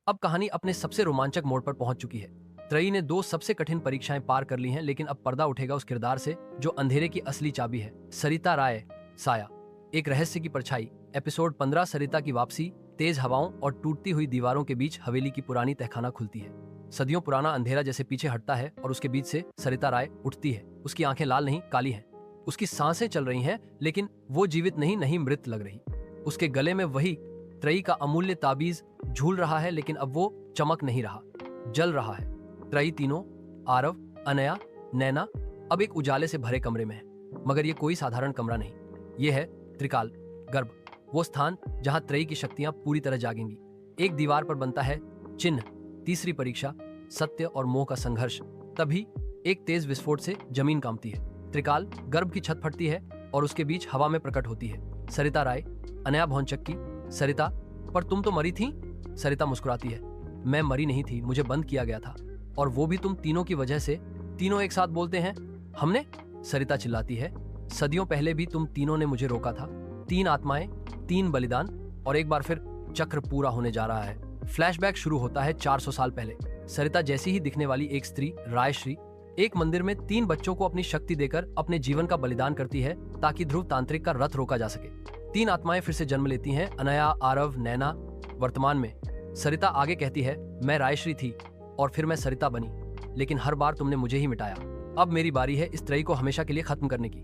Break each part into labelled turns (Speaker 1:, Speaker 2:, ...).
Speaker 1: अब कहानी अपने सबसे रोमांचक मोड़ पर पहुंच चुकी है। त्रयी ने 2 सबसे कठिन परीक्षाएं पार कर ली हैं, लेकिन अब पर्दा उठेगा उस किरदार से जो अंधेरे की असली चाबी है। सरिता राय, साया, एक रहस्य की परछाई। एपिसोड 15। सरिता की वापसी। तेज हवाओं और टूटती हुई दीवारों के बीच हवेली की पुरानी तहखाना खुलती है। सदियों पुराना अंधेरा जैसे पीछे हटता है और उसके बीच से सरिता राय उठती है। उसकी आंखें लाल नहीं, काली हैं। उसकी सांसें चल रही हैं, लेकिन वो जीवित नहीं मृत लग रही। उसके गले में वही त्रयी का अमूल्य ताबीज झूल रहा है, लेकिन अब वो चमक नहीं रहा, जल रहा है। त्रयी तीनों, आरव, अनया, नैना, अब एक उजाले से भरे कमरे में है। मगर ये कोई साधारण कमरा नहीं, ये है त्रिकाल गर्भ, वो स्थान जहां त्रयी की शक्तियां पूरी तरह जागेंगी। एक दीवार पर बनता है चिन्ह, तीसरी परीक्षा, सत्य और मोह का संघर्ष। तभी एक तेज विस्फोट से जमीन कांपती है। त्रिकाल गर्भ की छत फटती है और उसके बीच हवा में प्रकट होती है सरिता राय, अनया भौंचक्की। सरिता, पर तुम तो मरी थी। सरिता मुस्कुराती है। मैं मरी नहीं थी, मुझे बंद किया गया था, और वो भी तुम तीनों की वजह से। तीनों एक साथ बोलते हैं, हमने? सरिता चिल्लाती है, सदियों पहले भी तुम तीनों ने मुझे रोका था। 3 आत्माएं, 3 बलिदान, और एक बार फिर चक्र पूरा होने जा रहा है। फ्लैशबैक शुरू होता है 400 साल पहले। सरिता जैसी ही दिखने वाली एक स्त्री, रायश्री, एक मंदिर में 3 बच्चों को अपनी शक्ति देकर अपने जीवन का बलिदान करती है ताकि ध्रुव तांत्रिक का रथ रोका जा सके। 3 आत्माएं फिर से जन्म लेती हैं, अनया, आरव, नैना। वर्तमान में सरिता आगे कहती है, मैं रायश्री थी और फिर मैं सरिता बनी, लेकिन हर बार तुमने मुझे ही मिटाया। अब मेरी बारी है इस त्रयी को हमेशा के लिए खत्म करने की।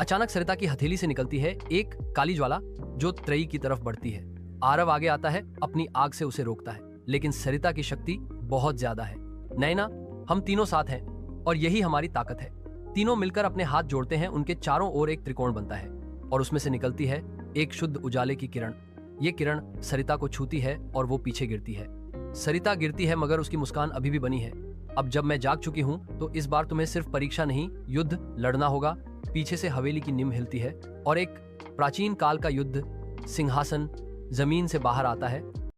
Speaker 1: अचानक सरिता की हथेली से निकलती है एक काली ज्वाला जो त्रयी की तरफ बढ़ती है। आरव आगे आता है, अपनी आग से उसे रोकता है, लेकिन सरिता की शक्ति बहुत ज्यादा है। नैना, हम तीनों साथ हैं और यही हमारी ताकत है। तीनों मिलकर अपने हाथ जोड़ते हैं, उनके चारों ओर एक त्रिकोण बनता है और उसमें से निकलती है एक शुद्ध उजाले की किरण। ये किरण सरिता को छूती है और वो पीछे गिरती है। सरिता गिरती है, मगर उसकी मुस्कान अभी भी बनी है। अब जब मैं जाग चुकी हूँ तो इस बार तुम्हें सिर्फ परीक्षा नहीं, युद्ध लड़ना होगा। पीछे से हवेली की नींव हिलती है और एक प्राचीन काल का युद्ध सिंहासन जमीन से बाहर आता है।